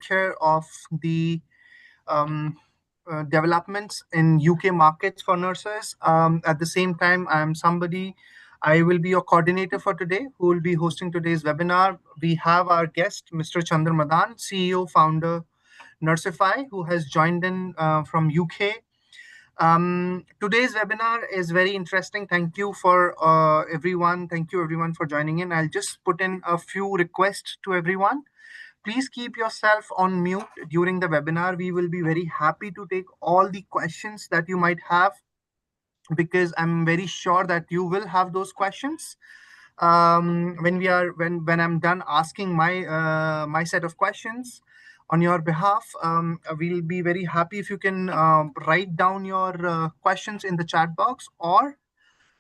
care of the developments in UK markets for nurses. At the same time, I will be your coordinator for today, who will be hosting today's webinar. We have our guest, Mr. Chandra Madan, CEO, founder, Nursify, who has joined in from UK. Today's webinar is very interesting. Thank you for everyone. Thank you everyone for joining in. I'll just put in a few requests to everyone. Please keep yourself on mute during the webinar. We will be very happy to take all the questions that you might have, because I'm very sure that you will have those questions. When I'm done asking my set of questions on your behalf, we'll be very happy if you can write down your questions in the chat box, or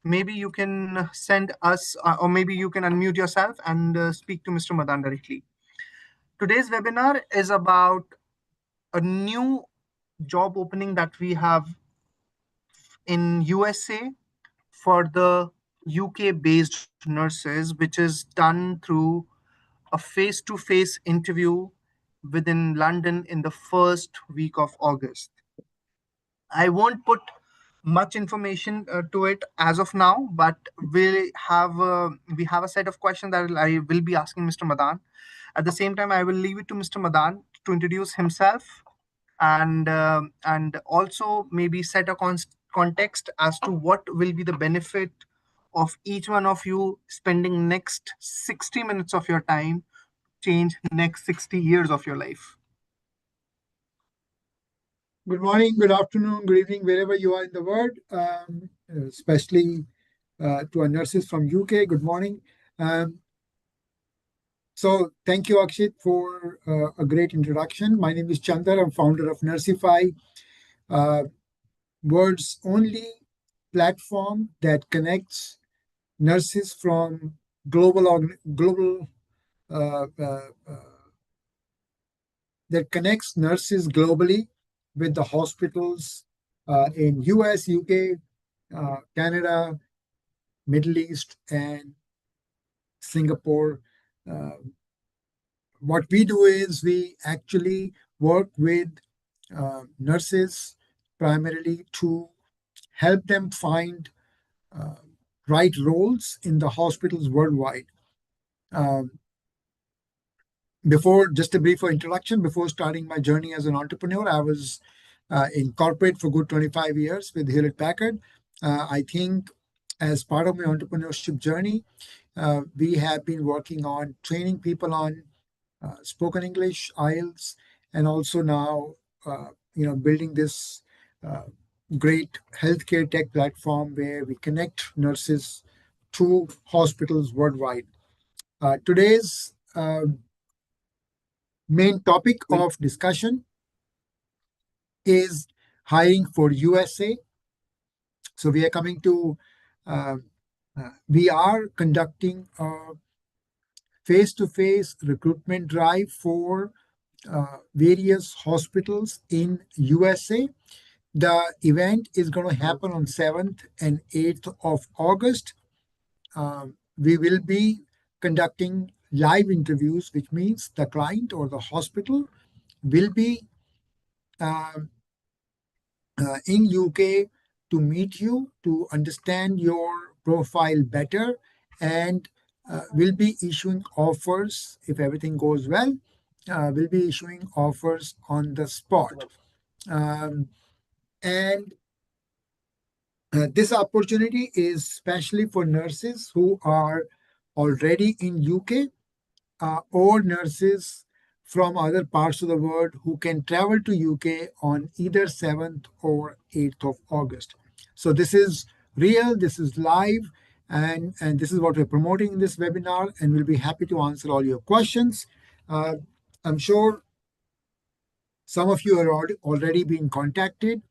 maybe you can send us, or maybe you can unmute yourself and speak to Mr. Madan directly. Today's webinar is about a new job opening that we have in USA for the UK-based nurses, which is done through a face-to-face interview within London in the first week of August. I won't put much information to it as of now, but we have a set of questions that I will be asking Mr. Madan. At the same time, I will leave it to Mr. Madan to introduce himself and also maybe set a context as to what will be the benefit of each one of you spending next 60 minutes of your time change next 60 years of your life. Good morning, good afternoon, good evening, wherever you are in the world, especially to our nurses from UK. Good morning. So thank you, Akshit, for a great introduction. My name is Chandra. I'm founder of Nursify, world's only platform that connects nurses from that connects nurses globally with the hospitals in US, UK, Canada, Middle East, and Singapore. What we do is we actually work with nurses primarily to help them find right roles in the hospitals worldwide. Just a brief introduction, before starting my journey as an entrepreneur, I was in corporate for good 25 years with Hewlett Packard. I think as part of my entrepreneurship journey, we have been working on training people on spoken English, IELTS, and also now, building this great healthcare tech platform where we connect nurses to hospitals worldwide. Today's main topic of discussion is hiring for USA. So we are conducting a face-to-face recruitment drive for various hospitals in USA. The event is going to happen on 7th and 8th of August. We will be conducting live interviews, which means the client or the hospital will be in UK to meet you, to understand your profile better, and will be issuing offers if everything goes well. Will be issuing offers on the spot. This opportunity is especially for nurses who are already in UK or nurses from other parts of the world who can travel to UK on either 7th or 8th of August. So this is real, this is live, and this is what we're promoting in this webinar, and we'll be happy to answer all your questions. I'm sure some of you are already being contacted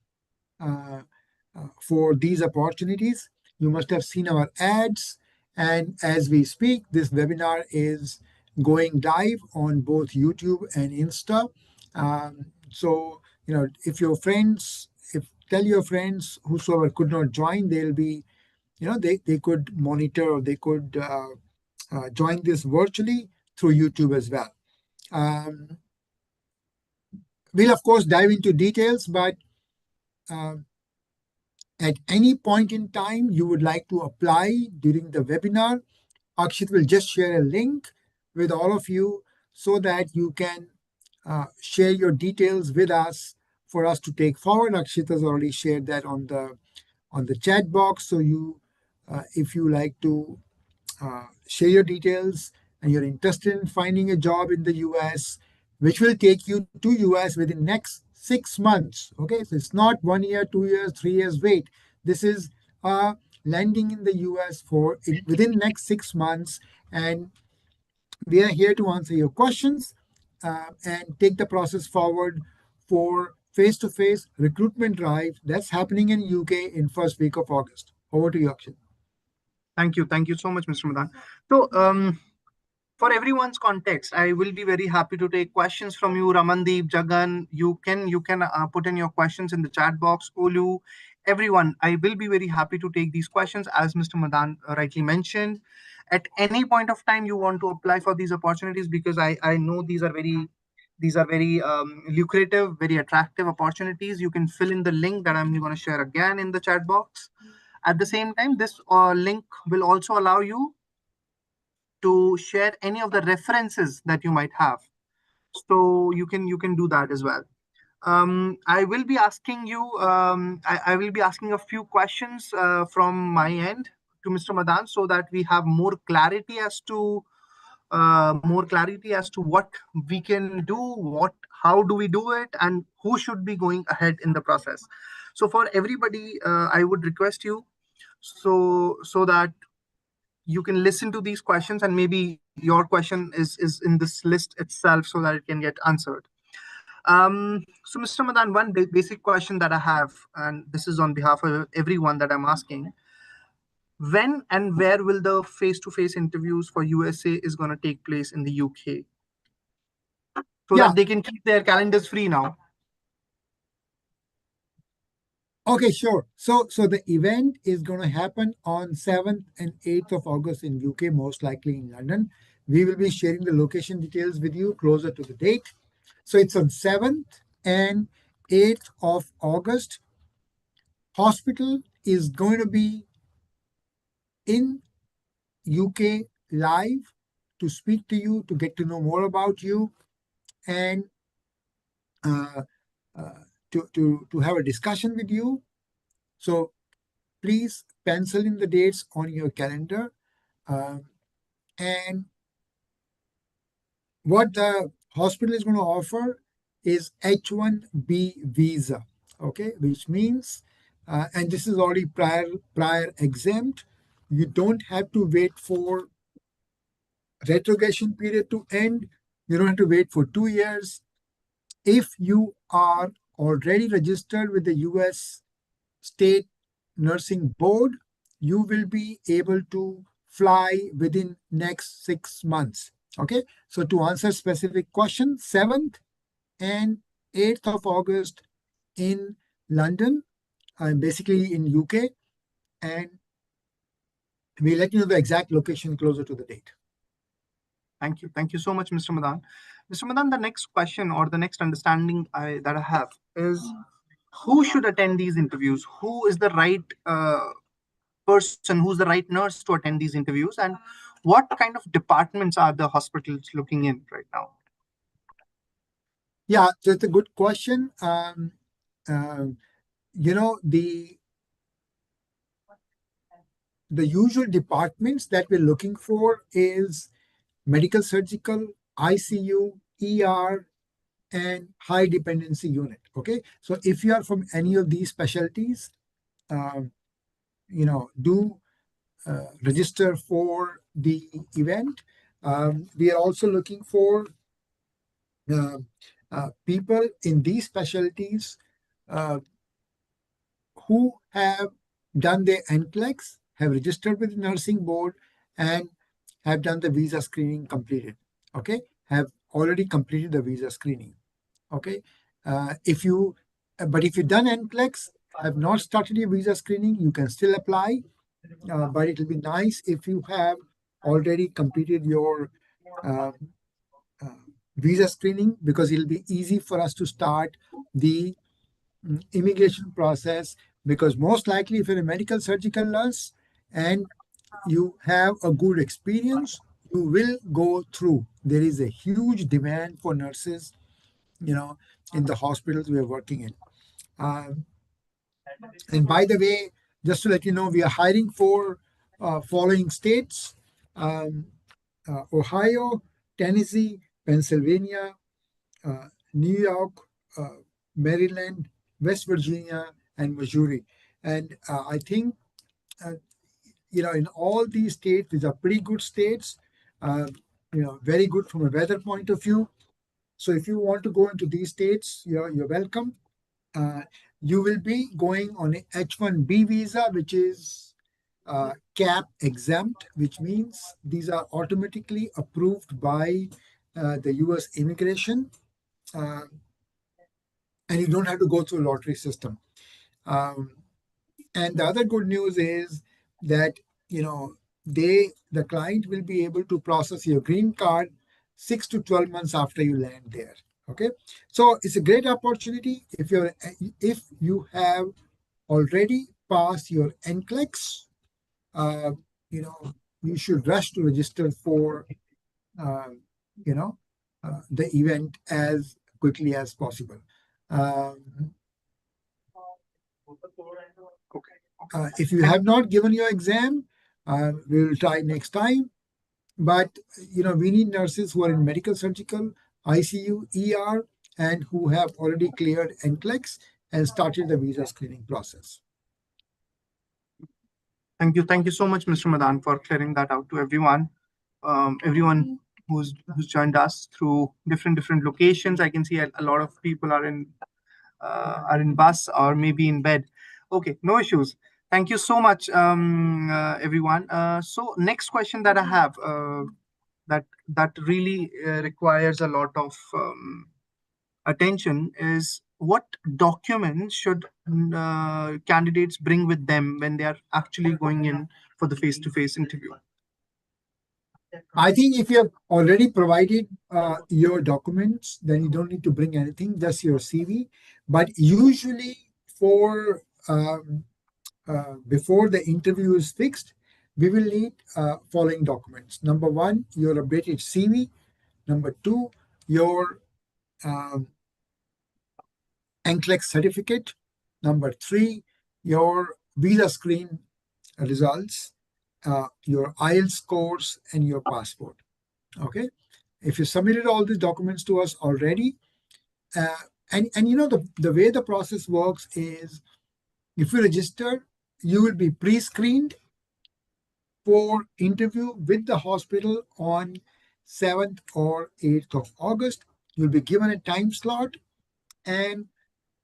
for these opportunities. You must have seen our ads, and as we speak, this webinar is going live on both YouTube and Insta. So, tell your friends, whosoever could not join, they'll be, they could monitor, or they could join this virtually through YouTube as well. We'll of course dive into details, but at any point in time you would like to apply during the webinar, Akshit will just share a link with all of you so that you can share your details with us for us to take forward. Akshit has already shared that on the chat box. So you, if you like to share your details and you're interested in finding a job in the US, which will take you to US within next 6 months. Okay, so it's not 1 year, 2 years, 3 years wait. This is landing in the US within next 6 months, and we are here to answer your questions and take the process forward for face-to-face recruitment drive that's happening in UK in first week of August. Over to you, Akshay. Thank you so much, Mr. Madan. So, for everyone's context, I will be very happy to take questions from you, Ramandeep, Jagan. You can put in your questions in the chat box. Olu, everyone, I will be very happy to take these questions, as Mr. Madan rightly mentioned. At any point of time you want to apply for these opportunities, because I know these are very lucrative, very attractive opportunities. You can fill in the link that I'm going to share again in the chat box. At the same time, this link will also allow you to share any of the references that you might have. So you can do that as well. I will be asking you, I will be asking a few questions from my end to Mr. Madan, so that we have more clarity as to what we can do, how do we do it, and who should be going ahead in the process. So for everybody, I would request you, so that you can listen to these questions, and maybe your question is in this list itself, so that it can get answered. So Mr. Madan, one basic question that I have, and this is on behalf of everyone that I'm asking: when and where will the face-to-face interviews for USA is going to take place in the UK, so Yeah. that they can keep their calendars free now? Okay, sure. So the event is going to happen on 7th and 8th of August in UK, most likely in London. We will be sharing the location details with you closer to the date. So it's on 7th and 8th of August. Hospital is going to be in UK live to speak to you, to get to know more about you, and to have a discussion with you. So please pencil in the dates on your calendar. And what the hospital is going to offer is H-1B visa, okay, which means, and this is already prior exempt. You don't have to wait for retrogression period to end. You don't have to wait for 2 years. If you are already registered with the US State Nursing Board, you will be able to fly within next 6 months. Okay, so to answer specific question, 7th and 8th of August in London, basically in UK, and we'll let you know the exact location closer to the date. Thank you. Thank you so much, Mr. Madan. Mr. Madan, the next question, or the next understanding that I have is, who should attend these interviews? Who is the right person, who's the right nurse to attend these interviews, and what kind of departments are the hospitals looking in right now? Yeah, so it's a good question. You know, the usual departments that we're looking for is medical surgical, ICU, ER, and high dependency unit. Okay, so if you are from any of these specialties, do register for the event. We are also looking for people in these specialties who have done their NCLEX, have registered with the nursing board, and have done the visa screening completed. Okay, have already completed the visa screening. Okay, if you've done NCLEX, have not started your visa screening, you can still apply. But it will be nice if you have already completed your visa screening, because it'll be easy for us to start the immigration process. Because most likely, if you're a medical surgical nurse and you have a good experience, you will go through. There is a huge demand for nurses, in the hospitals we are working in. Um, and by the way, just to let you know, we are hiring for following states: um, Ohio, Tennessee, Pennsylvania, New York, uh, Maryland, West Virginia, and Missouri. And I think, uh, in all these states, these are pretty good states, uh, very good from a weather point of view. So if you want to go into these states, you're welcome. Uh, you will be going on a H-1B visa, which is CAP exempt, which means these are automatically approved by the US immigration, uh, and you don't have to go through a lottery system. Um, and the other good news is that the client will be able to process your green card 6 to 12 months after you land there. Okay, so it's a great opportunity if you have already passed your NCLEX. Uh, you know, you should rush to register for uh, the event as quickly as possible. Um, if you have not given your exam, we will try next time. But we need nurses who are in medical, surgical, ICU, ER, and who have already cleared NCLEX and started the visa screening process. Thank you so much, Mr. Madan, for clearing that out to everyone. Everyone who's joined us through different locations. I can see a lot of people are in bus or maybe in bed. Okay, no issues. Thank you so much, everyone. So next question that I have, that really requires a lot of attention is, what documents should candidates bring with them when they are actually going in for the face-to-face interview? I think if you have already provided your documents, then you don't need to bring anything, just your CV. But usually, for before the interview is fixed, we will need following documents. Number one, your updated CV. Number two, your um, NCLEX certificate. Number three, your visa screen results, your IELTS scores, and your passport. Okay. If you submitted all these documents to us already, and the way the process works is, if you register, you will be pre-screened for interview with the hospital on 7th or 8th of August. You'll be given a time slot, and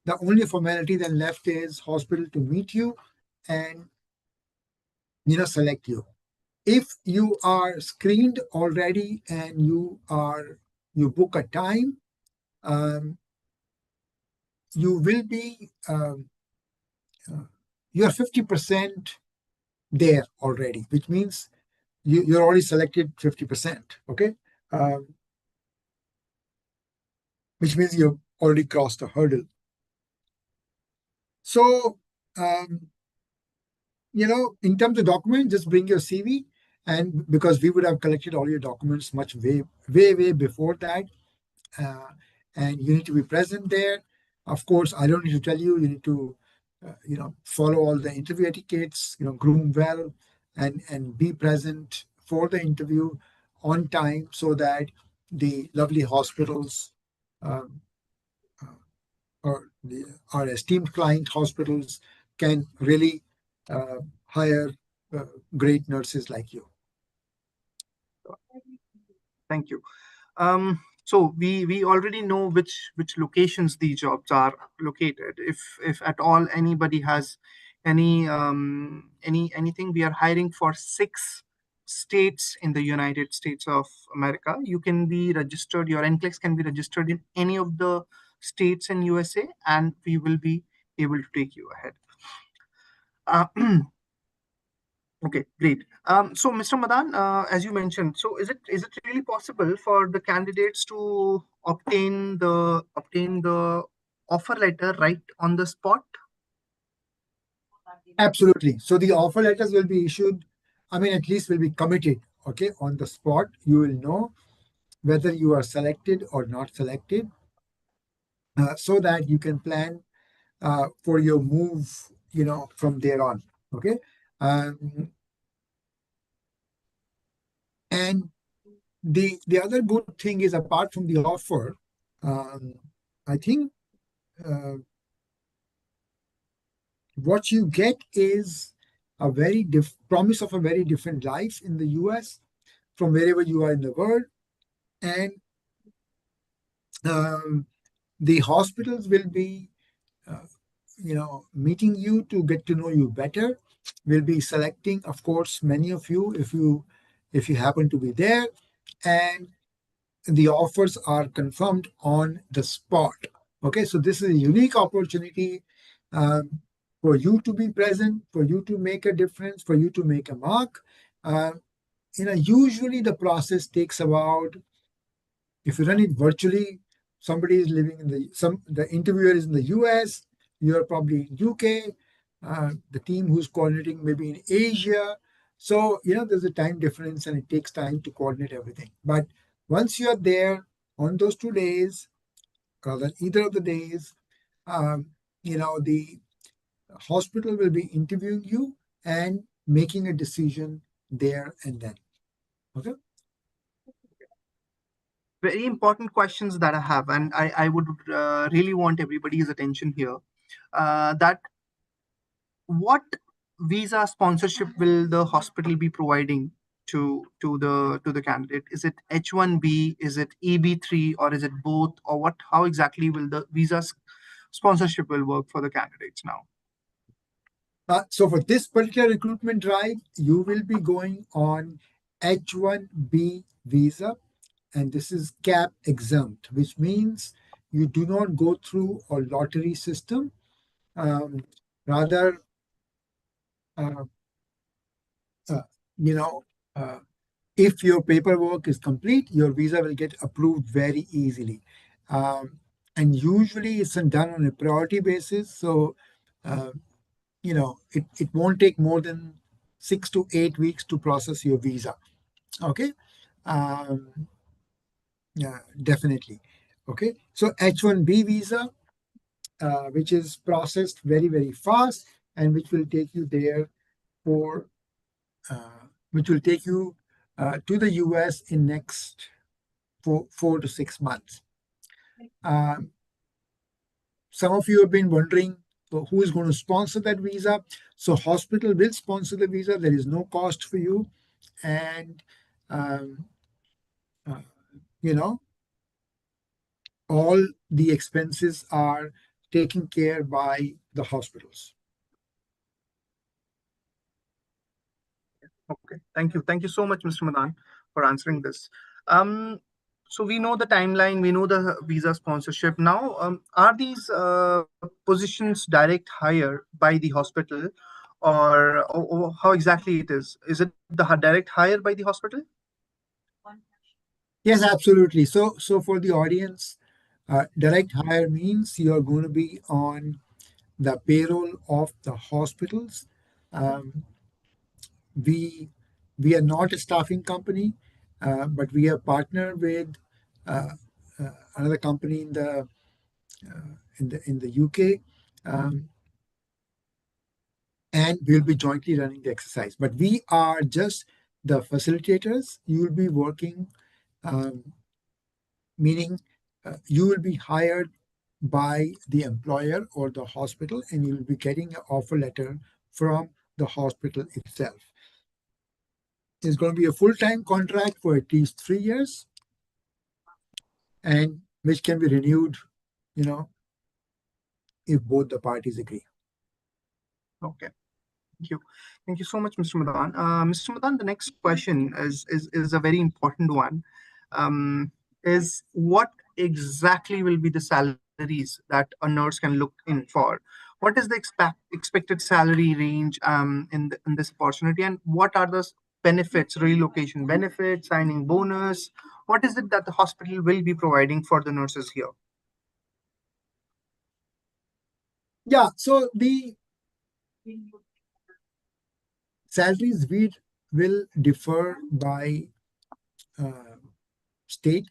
the only formality then left is hospital to meet you and select you. If you are screened already and you book a time, you will be you're 50% there already, which means you're already selected 50%. Okay, which means you've already crossed a hurdle. So in terms of documents, just bring your CV, and because we would have collected all your documents much way before that, and you need to be present there. Of course, I don't need to tell you. You need to, follow all the interview etiquettes. Groom well, and be present for the interview on time, so that the lovely hospitals, um, or our esteemed client hospitals, can really hire great nurses like you. Thank you. So we already know which locations these jobs are located. If at all anybody has anything, we are hiring for 6 states in the United States of America. You can be registered. Your NCLEX can be registered in any of the states in USA, and we will be able to take you ahead. Okay, great. So, Mr. Madan, as you mentioned, so is it really possible for the candidates to obtain the offer letter right on the spot? Absolutely. So the offer letters will be issued, I mean, at least will be committed, okay, on the spot. You will know whether you are selected or not selected, so that you can plan for your move, from there on. Okay. Um, and the other good thing is, apart from the offer, um, I think uh, what you get is a very promise of a very different life in the US from wherever you are in the world. And um, the hospitals will be uh, meeting you to get to know you better. We'll be selecting, of course, many of you, if you happen to be there. And the offers are confirmed on the spot. Okay, so this is a unique opportunity, for you to be present, for you to make a difference, for you to make a mark. uh, Usually the process takes about, if you run it virtually, somebody is living in the interviewer is in the US, you're probably in UK, the team who's coordinating maybe in Asia. So, there's a time difference and it takes time to coordinate everything. But once you're there on those 2 days, rather either of the days, um, the hospital will be interviewing you and making a decision there and then. Okay. Very important questions that I have, and I would really want everybody's attention here. That what visa sponsorship will the hospital be providing to the candidate? Is it H1B? Is it EB3? Or is it both? Or what? How exactly will the sponsorship will work for the candidates now? So for this particular recruitment drive, you will be going on H1B visa, and this is cap exempt, which means you do not go through a lottery system. Um, Rather, uh, uh, you know, uh, if your paperwork is complete, your visa will get approved very easily. And usually it's done on a priority basis. So, uh, it won't take more than 6 to 8 weeks to process your visa. Okay. Um, yeah, definitely. Okay. So H1B visa, which is processed very, very fast, and which will take you there for, which will take you to the US in next 4 to 6 months. Um, some of you have been wondering, who is going to sponsor that visa. So hospital will sponsor the visa. There is no cost for you. And um, uh, you know all the expenses are taken care by the hospitals. Okay, thank you so much, Mr. Madan, for answering this. Um, so we know the timeline, we know the visa sponsorship. Now, are these positions direct hire by the hospital, or how exactly it is? Is it the direct hire by the hospital? Yes, absolutely. So for the audience, direct hire means you are going to be on the payroll of the hospitals. Um, we we are not a staffing company, but we are partnered with uh, another company in the UK, um, and we'll be jointly running the exercise. But we are just the facilitators. You will be working, um, meaning you will be hired by the employer or the hospital, and you will be getting an offer letter from the hospital itself. It's going to be a full-time contract for at least 3 years, and which can be renewed, you know, if both the parties agree. Okay. Thank you. Thank you so much, Mr. Madan. Mr. Madan, the next question is a very important one. Is what exactly will be the salary salaries that a nurse can look in for? What is the expected salary range in this opportunity, and what are the benefits, relocation benefits, signing bonus? What is it that the hospital will be providing for the nurses here? Yeah, so the salaries will differ by state.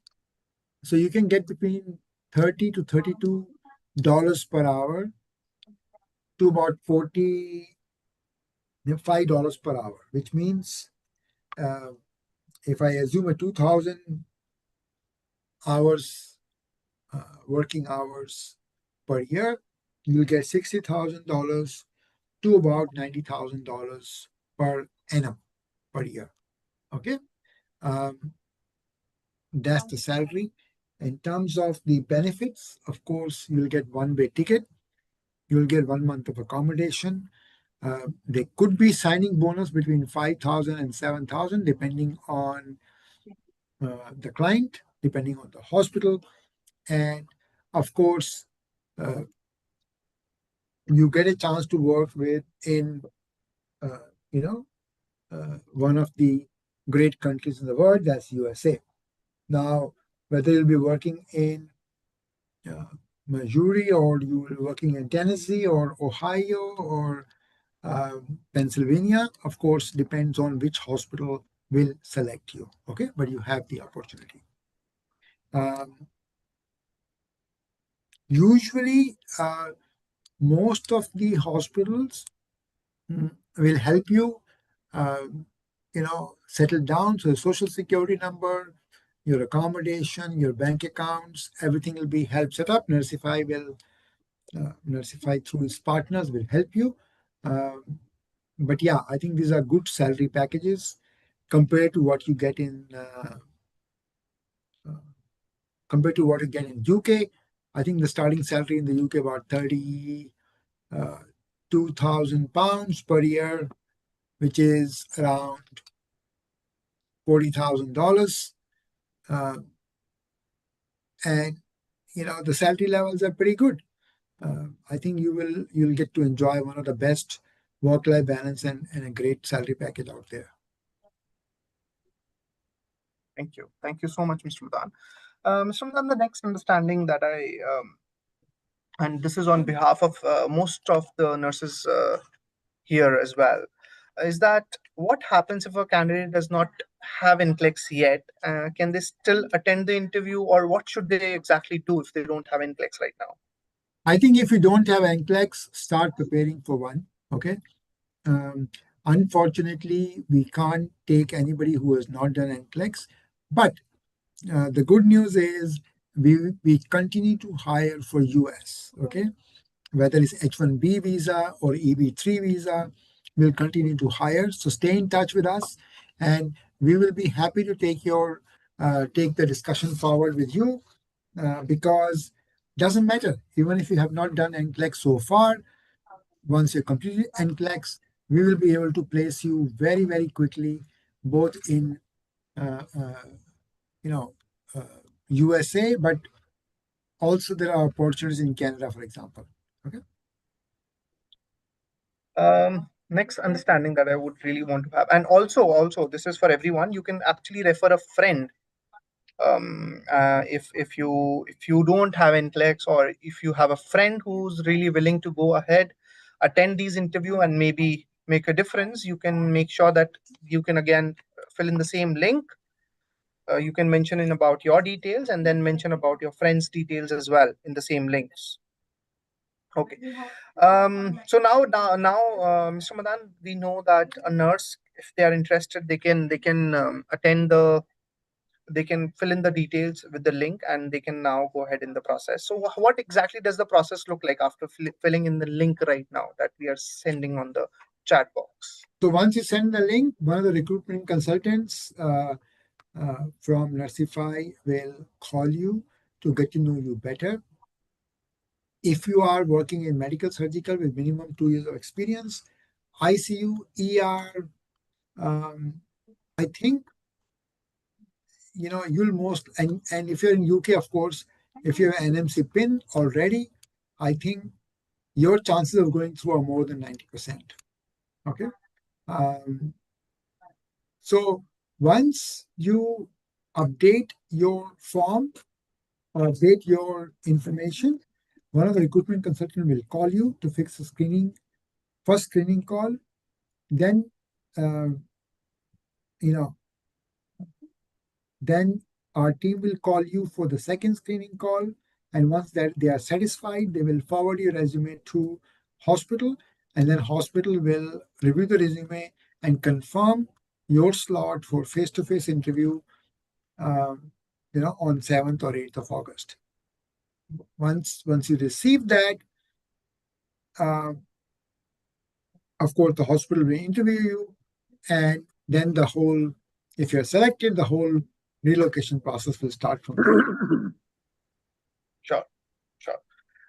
So you can get between 30 to $32 per hour to about $45 per hour, which means uh, if I assume a 2,000 hours working hours per year, you'll get $60,000 to about $90,000 per annum per year. Okay, um, that's the salary. In terms of the benefits, of course, you'll get one-way ticket. You'll get 1 month of accommodation. There could be signing bonus between 5,000 and 7,000, depending on the client, depending on the hospital, and of course, uh, you get a chance to work with in uh, you know one of the great countries in the world, that's USA. Now, whether you'll be working in uh, Missouri, or you will be working in Tennessee or Ohio or Pennsylvania, of course, depends on which hospital will select you. Okay, but you have the opportunity. Um, Usually, most of the hospitals will help you, uh, settle down. So, the social security number, your accommodation, your bank accounts, everything will be helped set up. Nursify through its partners will help you. Um, but yeah, I think these are good salary packages compared to what you get in compared to what you get in UK. I think the starting salary in the UK about 32,000 pounds per year, which is around $40,000. Uh, and the salary levels are pretty good. I think you'll get to enjoy one of the best work-life balance and a great salary package out there. Thank you so much, Mr. Madan. Mr. Madan, the next understanding that and this is on behalf of most of the nurses here as well, is that what happens if a candidate does not have NCLEX yet? Can they still attend the interview, or what should they exactly do if they don't have NCLEX right now? I think if you don't have NCLEX, start preparing for one. Okay. Um, Unfortunately, we can't take anybody who has not done NCLEX, but the good news is we continue to hire for US. Okay, whether it's H-1B visa or EB-3 visa, we'll continue to hire. So stay in touch with us, and we will be happy to take the discussion forward with you, because doesn't matter even if you have not done NCLEX so far. Once you're completed NCLEX, we will be able to place you very, very quickly, both in uh, uh, you know USA, but also there are opportunities in Canada, for example. Okay. Next understanding that I would really want to have, and also this is for everyone. You can actually refer a friend if you don't have NCLEX, or if you have a friend who's really willing to go ahead, attend these interview, and maybe make a difference. You can make sure that you can again fill in the same link. You can mention in about your details, and then mention about your friends' details as well in the same links. Okay. So now, Mr. Madan, we know that a nurse, if they are interested, they can attend they can fill in the details with the link, and they can now go ahead in the process. So what exactly does the process look like after filling in the link right now that we are sending on the chat box? So once you send the link, one of the recruitment consultants from Nursify will call you to get to know you better. If you are working in medical surgical with minimum 2 years of experience, ICU, ER, I think you'll most and if you're in UK, of course, If you have an NMC pin already, I think your chances of going through are more than 90%. Okay. So once you update your form or update your information, one of the recruitment consultants will call you to fix the first screening call. Then, uh, you know, then our team will call you for the second screening call. And once that they are satisfied, they will forward your resume to hospital, and then hospital will review the resume and confirm your slot for face-to-face interview, on 7th or 8th of August. Once you receive that, of course, the hospital will interview you, and then if you're selected, the whole relocation process will start from there. Sure.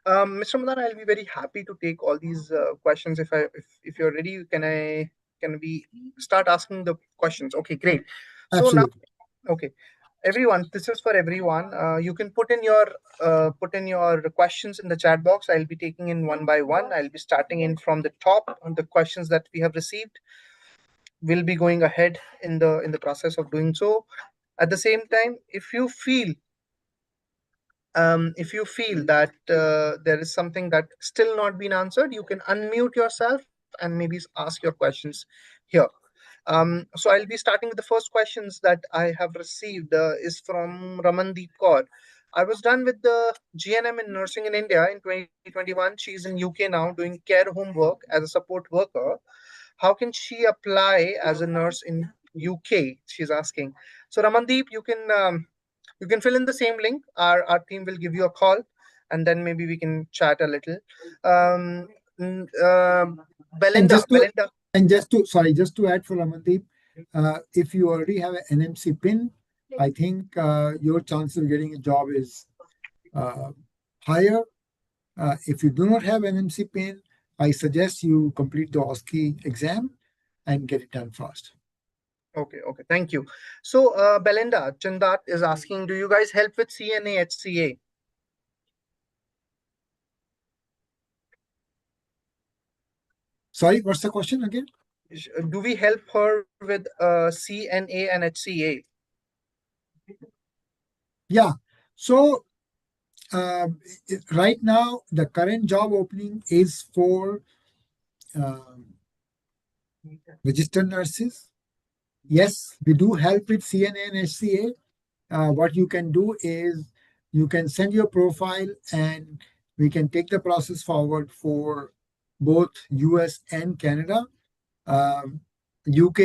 Mr. Madan, I'll be very happy to take all these questions. If you're ready, can we start asking the questions? Okay, great. So now, Absolutely. okay, everyone, this is for everyone. You can put in your questions in the chat box. I'll be taking in one by one. I'll be starting in from the top on the questions that we have received. We'll be going ahead in the process of doing so. At the same time, if you feel that there is something that still not been answered, you can unmute yourself and maybe ask your questions here. So I'll be starting with the first questions that I have received is from Ramandeep Kaur. I was done with the GNM in nursing in India in 2021. She's in UK now doing care home work as a support worker. How can she apply as a nurse in UK? She's asking. So Ramandeep, you can fill in the same link. Our team will give you a call, and then maybe we can chat a little. Um, And Belinda, just to Belinda. just to add for Ramandeep, if you already have an NMC pin, I think your chance of getting a job is higher. If you do not have an NMC pin, I suggest you complete the OSCE exam and get it done fast. Okay, thank you. So, Belinda, Chandat is asking, do you guys help with CNA HCA? Sorry, what's the question again? Do we help her with CNA and HCA? Yeah. So right now, the current job opening is for registered nurses. Yes, we do help with CNA and HCA. What you can do is you can send your profile and we can take the process forward for both US and Canada. UK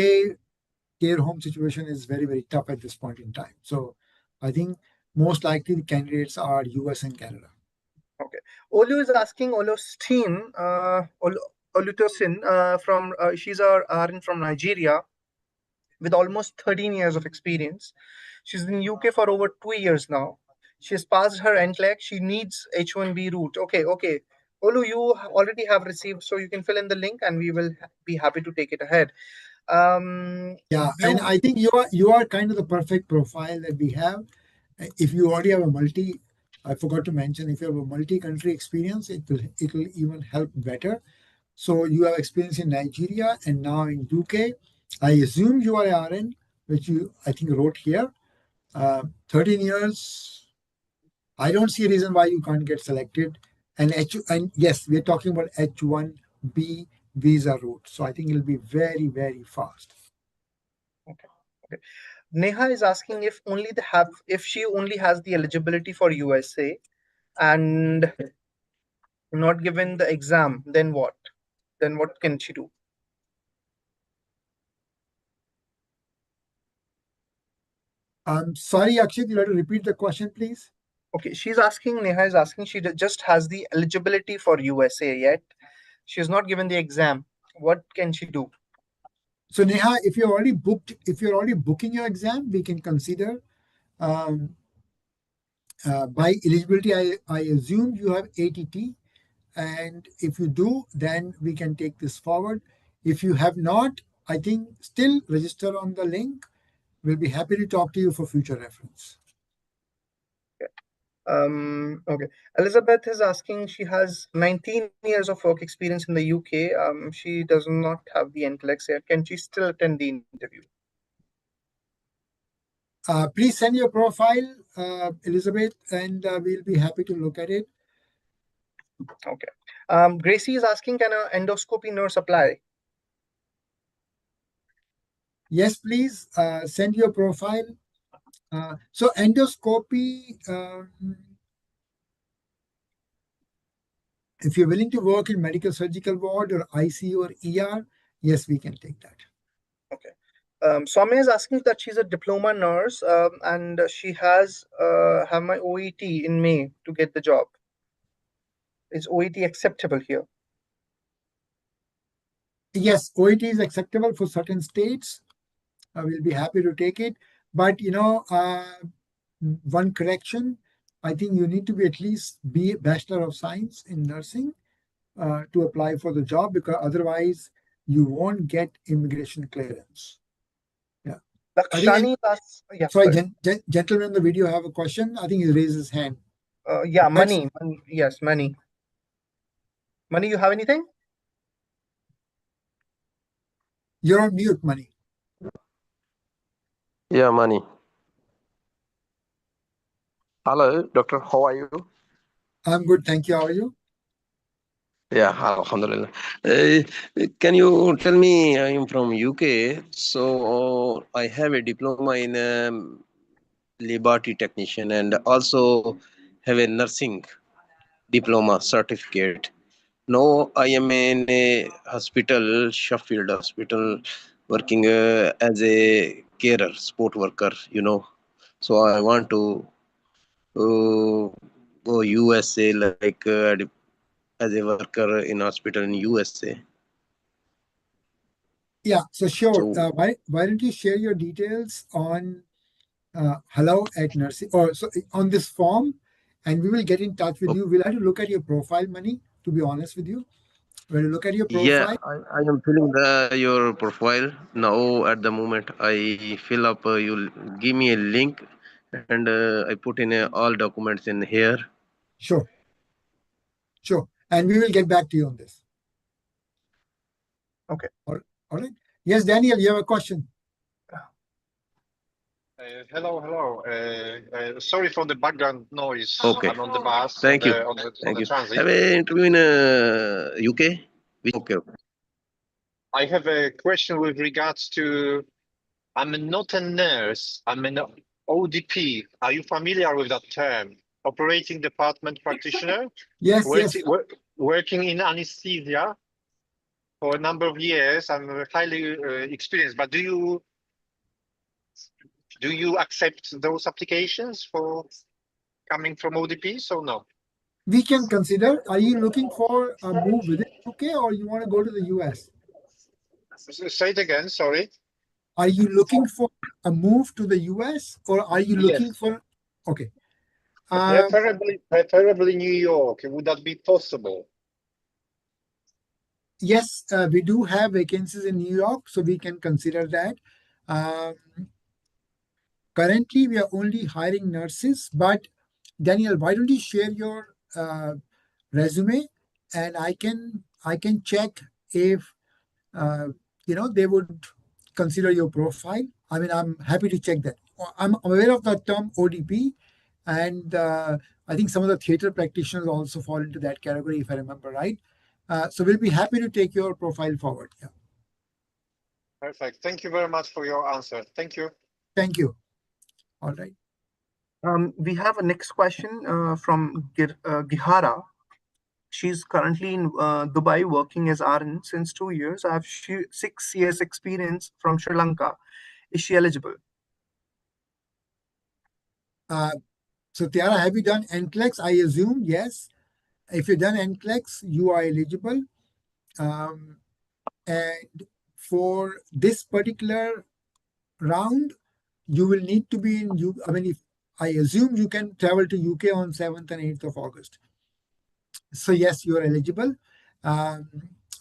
care home situation is very, very tough at this point in time. So I think most likely the candidates are US and Canada. Okay. Olu is asking Olostin, Olutosin she's our RN from Nigeria with almost 13 years of experience. She's in UK for over 2 years now. She's passed her NCLEX. She needs H1B route. Okay. Olu, you already have received, so you can fill in the link and we will be happy to take it ahead. Yeah, and I think you are kind of the perfect profile that we have. If you already have I forgot to mention, if you have a multi-country experience, it will even help better. So you have experience in Nigeria and now in UK. I assume you are RN, which I think wrote here. 13 years. I don't see a reason why you can't get selected. And yes, we're talking about H1B visa route. So I think it'll be very, very fast. Okay. Neha is asking if she only has the eligibility for USA and not given the exam, then what? Then what can she do? I'm sorry, Akshit, you have to repeat the question, please. Okay, Neha is asking, she just has the eligibility for USA yet. She's not given the exam. What can she do? So Neha, if you're already booking your exam, we can consider by eligibility. I assume you have ATT, and if you do, then we can take this forward. If you have not, I think still register on the link. We'll be happy to talk to you for future reference. Okay. Okay. Elizabeth is asking, she has 19 years of work experience in the UK. She does not have the NCLEX yet. Can she still attend the interview? Please send your profile, Elizabeth, and we'll be happy to look at it. Okay. Gracie is asking, can an endoscopy nurse apply? Yes, please send your profile. So endoscopy, if you're willing to work in medical surgical ward or ICU or ER, yes, we can take that. Okay. Soumya is asking that she's a diploma nurse and she has have my OET in May to get the job. Is OET acceptable here? Yes, OET is acceptable for certain states. We'll be happy to take it. But, one correction, I think you need to be at least be Bachelor of Science in nursing to apply for the job, because otherwise you won't get immigration clearance. Yeah. Lakshani, yeah, sorry, gentleman in the video have a question. I think he raised his hand. Yeah, money. Yes, money. Money, you have anything? You're on mute, Money. Yeah, Money. Hello, doctor. How are you? I'm good, thank you. How are you? Yeah, alhamdulillah. Can you tell me, I am from UK, so I have a diploma in laboratory technician and also have a nursing diploma certificate. Now I am in a hospital, Sheffield Hospital, working as a carer, sport worker, So I want to go USA, like as a worker in hospital in USA. Yeah, so sure. So, Why don't you share your details on hello at nursing, or so on this form, and we will get in touch with you. We'll have to look at your profile, Money, to be honest with you. When you look at your profile. I am filling your profile now. At the moment, I fill up. You'll give me a link, and I put in all documents in here. Sure. And we will get back to you on this. Okay. All right. Yes, Daniel, you have a question. Hello. Sorry for the background noise. Okay. I'm on the bus. Thank you. On the transit. Have an interview in UK? Okay. I have a question with regards to, I'm not a nurse, I'm an ODP. Are you familiar with that term? Operating department practitioner? Yes. Working in anesthesia for a number of years. I'm highly experienced, but do you accept those applications for coming from ODPs or no? We can consider. Are you looking for a move within UK, or you want to go to the US? Say it again, sorry. Are you looking for a move to the US, or are you looking for? Okay. Preferably New York. Would that be possible? Yes, we do have vacancies in New York, so we can consider that. Currently, we are only hiring nurses, but Daniel, why don't you share your resume, and I can check if they would consider your profile. I mean, I'm happy to check that. I'm aware of the term ODP, and I think some of the theater practitioners also fall into that category, if I remember right. So we'll be happy to take your profile forward. Yeah. Perfect. Thank you very much for your answer. Thank you. Thank you. All right. We have a next question from Gihara. She's currently in Dubai working as RN since 2 years. I have 6 years experience from Sri Lanka. Is she eligible? So Tiara, have you done NCLEX? I assume yes. If you've done NCLEX, you are eligible. And for this particular round, you will need to be in I assume you can travel to UK on 7th and 8th of August. So yes, you are eligible. Why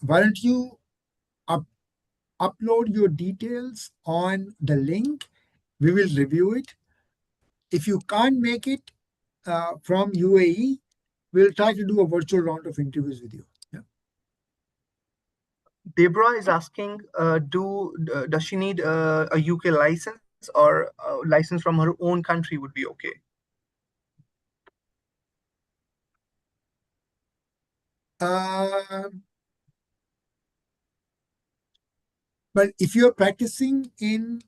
don't you upload your details on the link? We will review it. If you can't make it, from UAE, we'll try to do a virtual round of interviews with you. Yeah. Deborah is asking, does she need a UK license, or a license from her own country would be okay? But if you're practicing in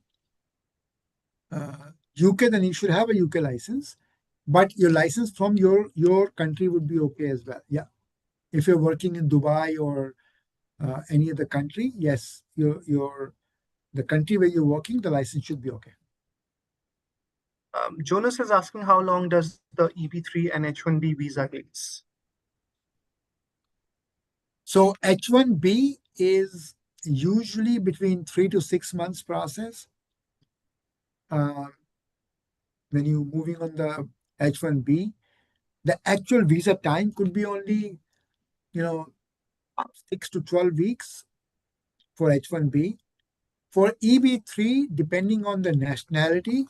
UK, then you should have a UK license. But your license from your country would be okay as well. Yeah. If you're working in Dubai or any other country, yes, the country where you're working, the license should be okay. Jonas is asking, how long does the EB3 and H1B visa takes? So H1B is usually between 3 to 6 months process. When you're moving on the H1B, the actual visa time could be only, 6 to 12 weeks for H1B. For EB3, depending on the nationality,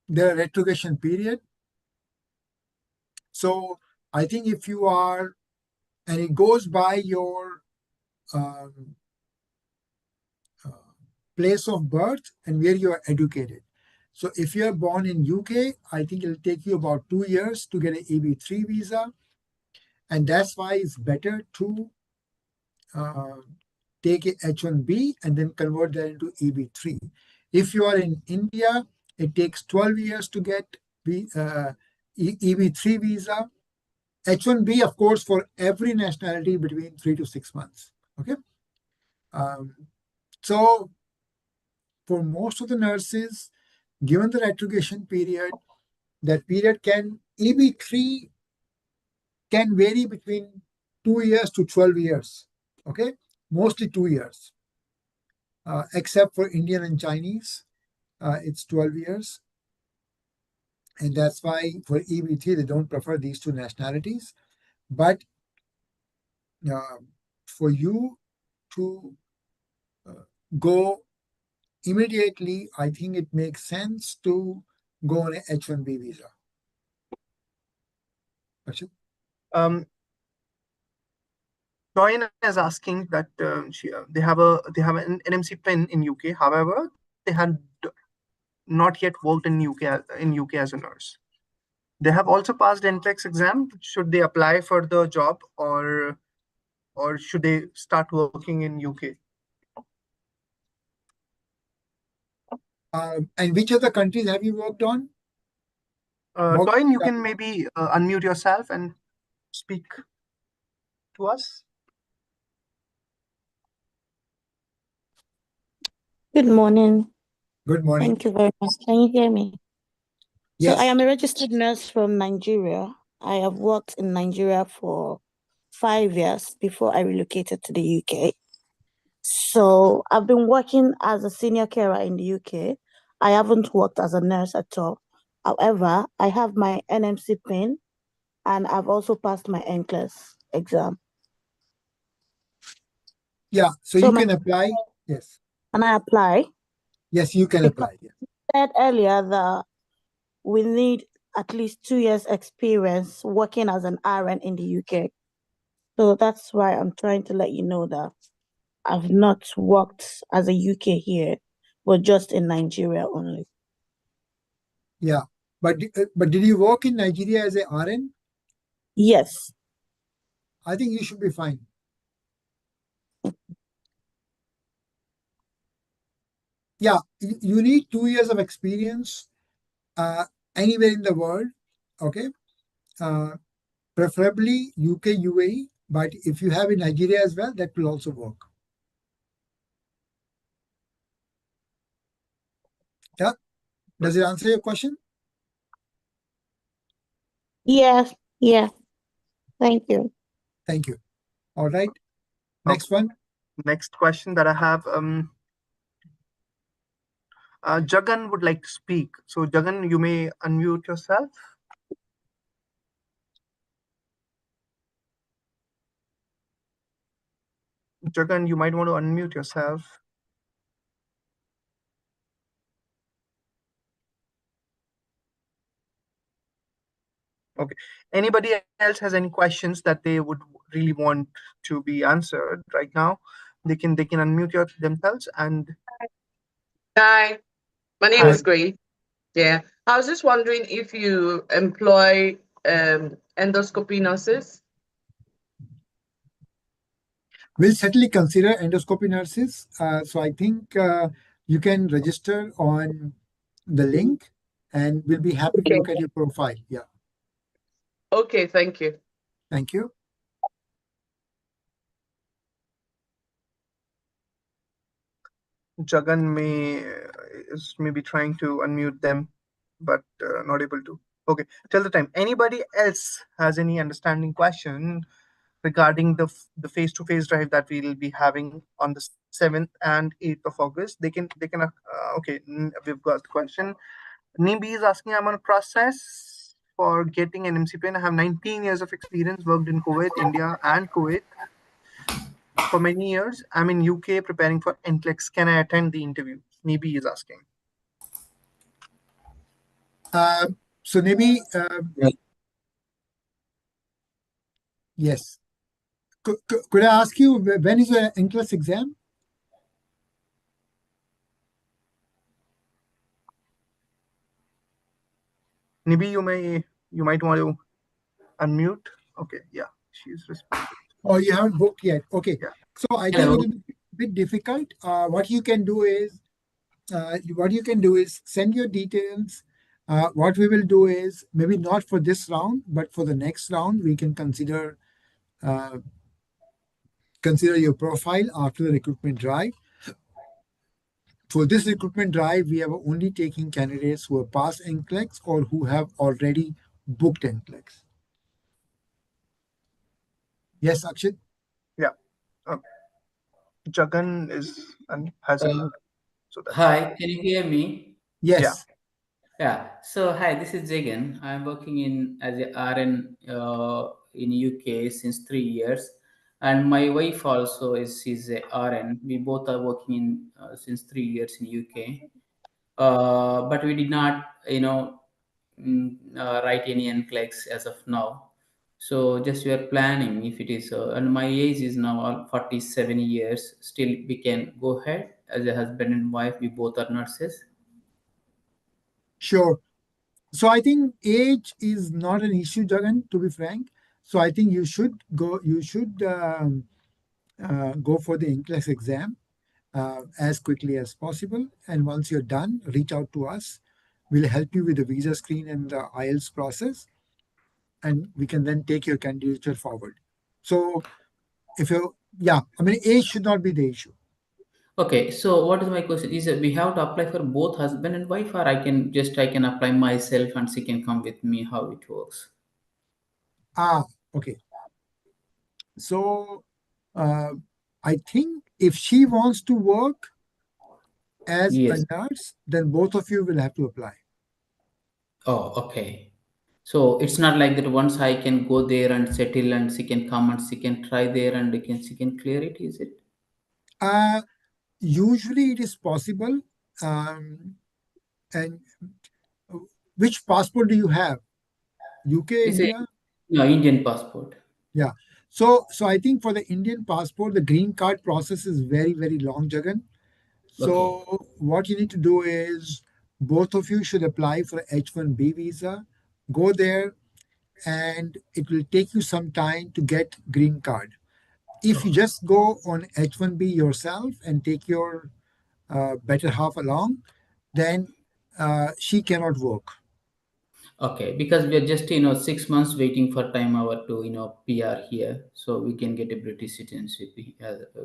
the retrogression period. So I think if you are, and it goes by your place of birth and where you are educated. So if you are born in UK, I think it'll take you about 2 years to get an EB3 visa. And that's why it's better to take a H1B and then convert that into EB3. If you are in India, it takes 12 years to get EB3 visa. H1B, of course, for every nationality between 3 to 6 months. Okay. So for most of the nurses, given the retrogression period, that period EB3 can vary between 2 years to 12 years. Okay. Mostly 2 years. Except for Indian and Chinese, it's 12 years. And that's why for EB3, they don't prefer these two nationalities. But for you to go immediately, I think it makes sense to go on an H1B visa. Actually? Joanna is asking that they have an NMC pin in UK. However, they had not yet worked in UK as a nurse. They have also passed NCLEX exam. Should they apply for the job, or should they start working in UK? And which other countries have you worked on? Toyin, you can maybe unmute yourself and speak to us. Good morning. Good morning. Thank you very much. Can you hear me? Yes. So I am a registered nurse from Nigeria. I have worked in Nigeria for 5 years before I relocated to the UK. So I've been working as a senior carer in the UK. I haven't worked as a nurse at all. However, I have my NMC pin and I've also passed my NCLEX exam. Yeah, so you can apply. Yes. And I apply? Yes, you can apply. You said earlier that we need at least 2 years experience working as an RN in the UK. So that's why I'm trying to let you know that I've not worked as a UK here, but just in Nigeria only. Yeah, but did you work in Nigeria as a RN? Yes. I think you should be fine. Yeah, you need 2 years of experience anywhere in the world, okay? Preferably UK, UAE, but if you have in Nigeria as well, that will also work. Yeah, does it answer your question? Yes, yeah. Thank you. Thank you. All right. Next one. Next question that I have, Jagan would like to speak. So Jagan, you may unmute yourself. Jagan, you might want to unmute yourself. Okay. Anybody else has any questions that they would really want to be answered right now? They can unmute themselves and. Hi, my name Hi. is Grace. Yeah, I was just wondering if you employ endoscopy nurses. We'll certainly consider endoscopy nurses. So I think you can register on the link and we'll be happy to look at your profile. Yeah. Okay, thank you. Thank you. Jagan is maybe trying to unmute them, but not able to. Okay, till the time. Anybody else has any understanding question regarding the face-to-face drive that we'll be having on the 7th and 8th of August? They can okay, we've got the question. Nimbi is asking, I'm on a process for getting an MCPN. I have 19 years of experience, worked in Kuwait, India and Kuwait for many years. I'm in UK preparing for NCLEX. Can I attend the interview? Nibi is asking. So maybe, yes. Could I ask you, when is your NCLEX exam? Nibi, you might want to unmute. Okay, yeah, she's responded. Oh, you haven't booked yet. Okay. Yeah. So I think it will be a bit difficult. What you can do is send your details. What we will do is maybe not for this round, but for the next round, we can consider your profile after the recruitment drive. For this recruitment drive, we are only taking candidates who have passed NCLEX or who have already booked NCLEX. Yes, Akshit? Yeah. Jagan has unmuted. So that's Hi, can you hear me? Yes. Yeah. So hi, this is Jagan. I'm working as a RN in UK since 3 years, and my wife also she's a RN. We both are working in since 3 years in UK. But we did not, write any NCLEX as of now. So just we are planning if it is, and my age is now 47 years. Still, we can go ahead as a husband and wife. We both are nurses. Sure. So I think age is not an issue, Jagan, to be frank. So I think you should go for the NCLEX exam as quickly as possible. And once you're done, reach out to us. We'll help you with the visa screen and the IELTS process. And we can then take your candidature forward. So age should not be the issue. Okay, so what is my question? Is that we have to apply for both husband and wife, or I can apply myself and she can come with me? How it works? Okay. So I think if she wants to work as a nurse, then both of you will have to apply. Oh, okay. So it's not like that once I can go there and settle and she can come and she can try there and she can clear it, is it? Usually it is possible. And which passport do you have? UK, India? No, Indian passport. Yeah. So I think for the Indian passport, the green card process is very, very long, Jagan. So what you need to do is both of you should apply for H-1B visa, go there, and it will take you some time to get green card. If you just go on H-1B yourself and take your better half along, then she cannot work. Okay, because we are just 6 months waiting for time hour to PR here, so we can get a British citizenship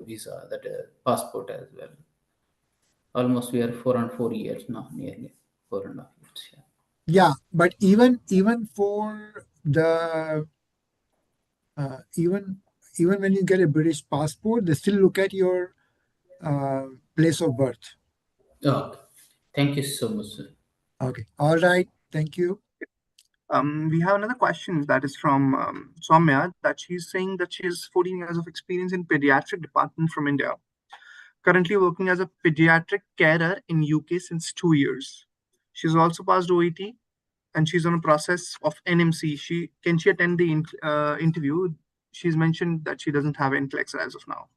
visa, that passport as well. Almost we are 4 years now, nearly 4.5 years. Yeah, but even for the even when you get a British passport, they still look at your place of birth. Okay, thank you so much, sir. Okay, all right, thank you. We have another question that is from Soumya, that she's saying that she has 14 years of experience in pediatric department from India. Currently working as a pediatric carer in UK since 2 years. She's also passed OET and she's on a process of NMC. Can she attend the interview? She's mentioned that she doesn't have NCLEX as of now.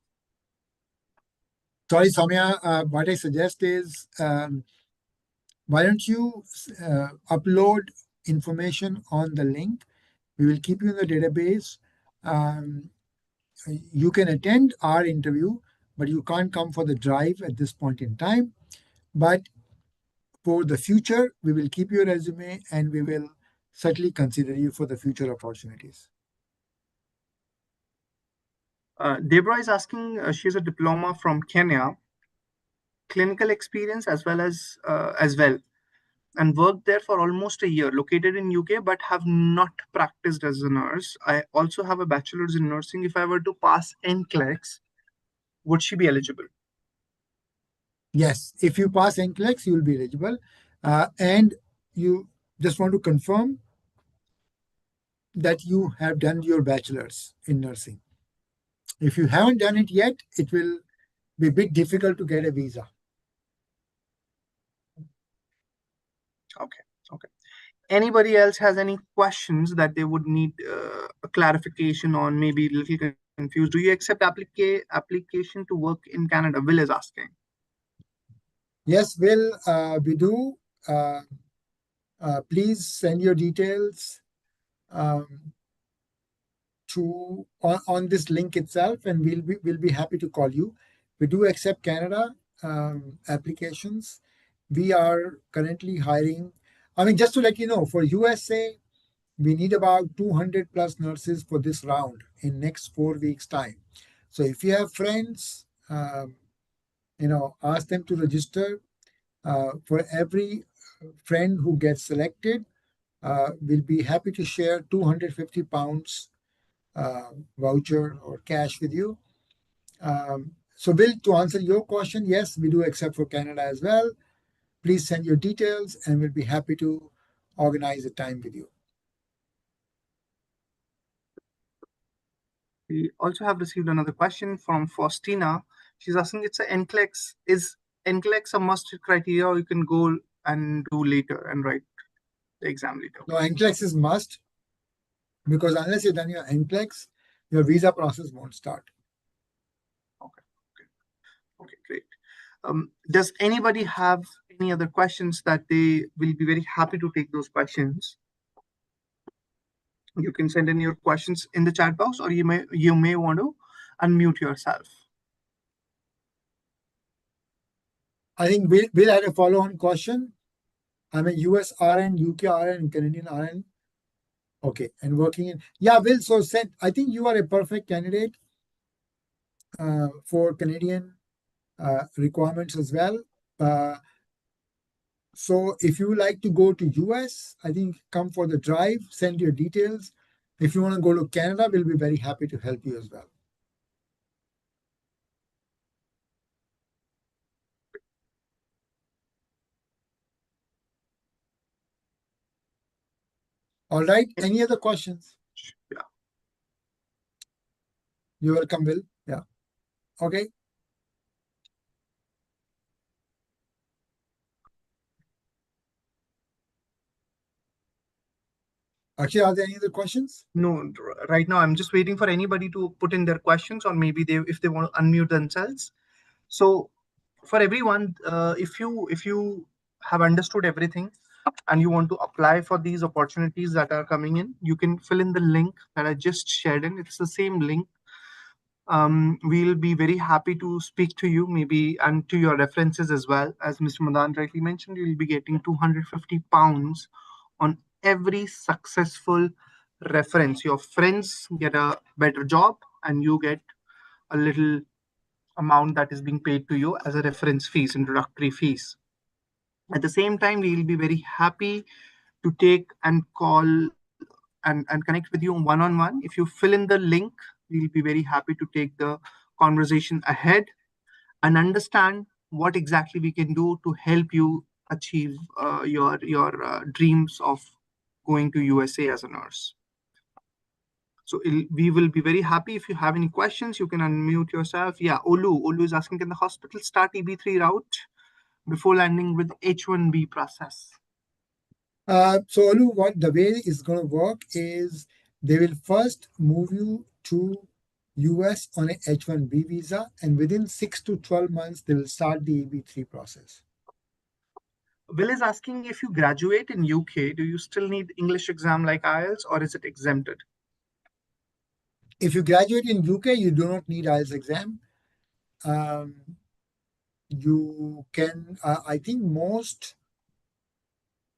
Sorry, Soumya, what I suggest is, why don't you upload information on the link? We will keep you in the database. You can attend our interview, but you can't come for the drive at this point in time. But for the future, we will keep your resume and we will certainly consider you for the future opportunities. Deborah is asking, she has a diploma from Kenya, clinical experience as well, and worked there for almost a year, located in UK, but have not practiced as a nurse. I also have a bachelor's in nursing. If I were to pass NCLEX, would she be eligible? Yes, if you pass NCLEX, you will be eligible. And you just want to confirm that you have done your bachelor's in nursing. If you haven't done it yet, it will be a bit difficult to get a visa. Okay. Anybody else has any questions that they would need a clarification on, maybe a little confused? Do you accept application to work in Canada? Will is asking. Yes, Will, we do. Please send your details on this link itself, and we'll be happy to call you. We do accept Canada applications. We are currently hiring. I mean, just to let you know, for USA, we need about 200 plus nurses for this round in next 4 weeks' time. So if you have friends, ask them to register. For every friend who gets selected, we'll be happy to share 250 pounds voucher or cash with you. So Bill, to answer your question, yes, we do accept for Canada as well. Please send your details and we'll be happy to organize a time with you. We also have received another question from Faustina. She's asking, it's a NCLEX. Is NCLEX a must criteria, or you can go and do later and write the exam later? No, NCLEX is must, because unless you've done your NCLEX, your visa process won't start. Okay, great. Does anybody have any other questions that they will be very happy to take those questions? You can send in your questions in the chat box, or you may want to unmute yourself. I think Will had a follow-on question. I'm a US RN, UK RN, Canadian RN. Okay, and working in, yeah, Will, so said, I think you are a perfect candidate for Canadian requirements as well. So if you like to go to US, I think come for the drive, send your details. If you want to go to Canada, we'll be very happy to help you as well. All right, any other questions? Yeah. You're welcome, Will. Yeah. Okay. Actually, are there any other questions? No, right now I'm just waiting for anybody to put in their questions, or maybe if they want to unmute themselves. So for everyone, if you have understood everything and you want to apply for these opportunities that are coming in, you can fill in the link that I just shared in. It's the same link. We'll be very happy to speak to you, maybe, and to your references as well. As Mr. Madan rightly mentioned, you'll be getting 250 pounds on every successful reference. Your friends get a better job and you get a little amount that is being paid to you as a reference fees, introductory fees. At the same time, we will be very happy to take and call and connect with you one-on-one. If you fill in the link, we'll be very happy to take the conversation ahead and understand what exactly we can do to help you achieve your dreams of going to USA as a nurse. So we will be very happy. If you have any questions, you can unmute yourself. Yeah, Olu is asking, can the hospital start EB3 route before landing with H1B process? So Olu, what the way it's going to work is they will first move you to US on a H-1B visa, and within 6 to 12 months, they will start the EB3 process. Will is asking, if you graduate in UK, do you still need English exam like IELTS, or is it exempted? If you graduate in UK, you do not need IELTS exam. You can, I think most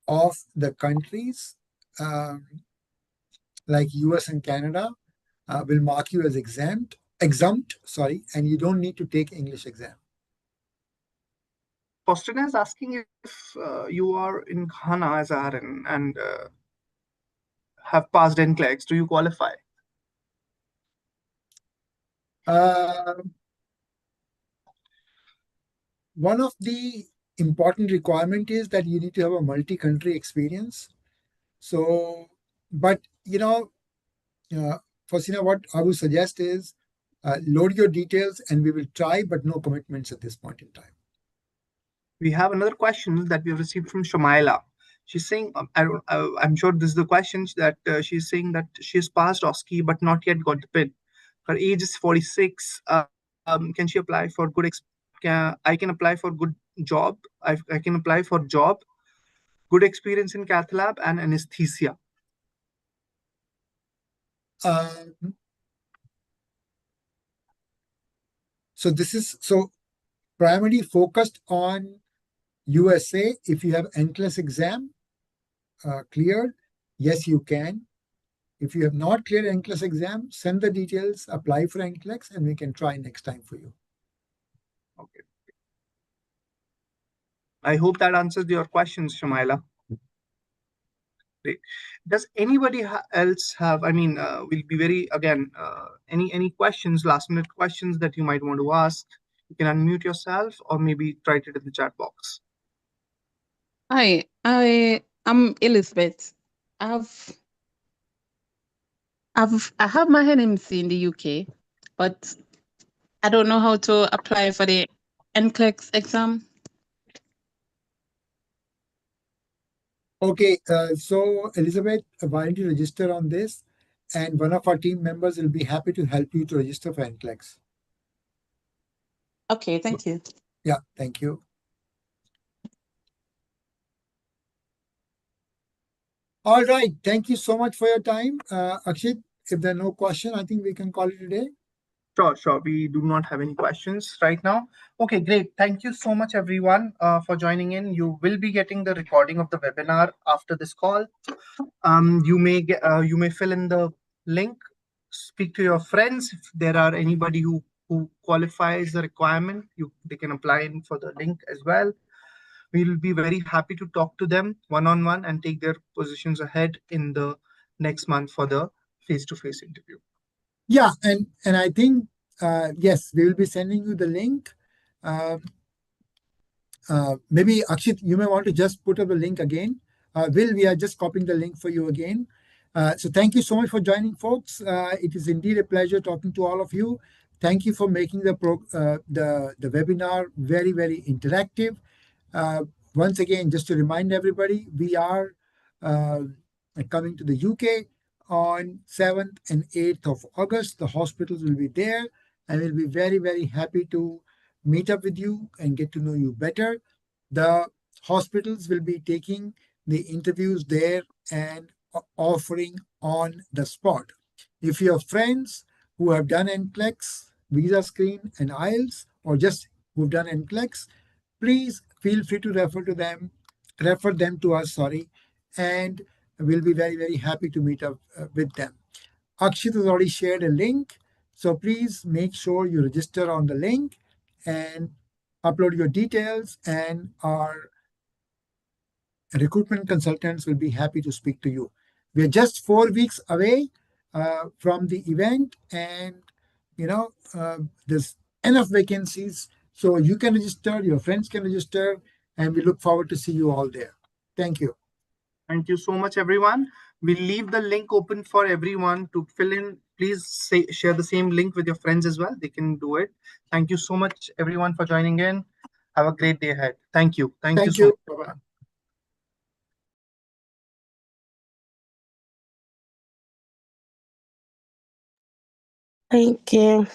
of the countries, like US and Canada, will mark you as exempt, and you don't need to take English exam. Faustina is asking if you are in Ghana as RN and have passed NCLEX, do you qualify? One of the important requirement is that you need to have a multi-country experience. So, but Faustina, what I would suggest is load your details and we will try, but no commitments at this point in time. We have another question that we have received from Shamaila. She's saying, I'm sure this is the question that she's saying that she's passed OSCE but not yet got the PIN. Her age is 46. Can she apply for good? I can apply for good job. I can apply for job, good experience in cath lab and anesthesia. So this is primarily focused on USA. If you have NCLEX exam cleared, yes, you can. If you have not cleared NCLEX exam, send the details, apply for NCLEX, and we can try next time for you. Okay. I hope that answers your questions, Shamaila. Great. Does anybody else have, we'll be very, again, any questions, last minute questions that you might want to ask? You can unmute yourself or maybe write it in the chat box. Hi, I'm Elizabeth. I have my NMC in the UK, but I don't know how to apply for the NCLEX exam. Okay, so Elizabeth, why don't you register on this, and one of our team members will be happy to help you to register for NCLEX. Okay, thank you. Yeah, thank you. All right, thank you so much for your time. Akshit, if there are no questions, I think we can call it a day. Sure. We do not have any questions right now. Okay, great. Thank you so much, everyone, for joining in. You will be getting the recording of the webinar after this call. You may fill in the link, speak to your friends. If there are anybody who qualifies the requirement, they can apply in for the link as well. We'll be very happy to talk to them one-on-one and take their positions ahead in the next month for the face-to-face interview. Yeah, and I think, yes, we will be sending you the link. Maybe, Akshit, you may want to just put up the link again. Will, we are just copying the link for you again. So thank you so much for joining, folks. It is indeed a pleasure talking to all of you. Thank you for making the webinar very, very interactive. Once again, just to remind everybody, we are coming to the UK on 7th and 8th of August. The hospitals will be there, and we'll be very, very happy to meet up with you and get to know you better. The hospitals will be taking the interviews there and offering on the spot. If you have friends who have done NCLEX, visa screen, and IELTS, or just who've done NCLEX, please feel free to refer them to us, and we'll be very, very happy to meet up with them. Akshit has already shared a link, so please make sure you register on the link and upload your details, and our recruitment consultants will be happy to speak to you. We are just 4 weeks away from the event, and there's enough vacancies, so you can register, your friends can register, and we look forward to see you all there. Thank you. Thank you so much, everyone. We'll leave the link open for everyone to fill in. Please share the same link with your friends as well. They can do it. Thank you so much, everyone, for joining in. Have a great day ahead. Thank you. Thank you so much. Bye-bye. Thank you.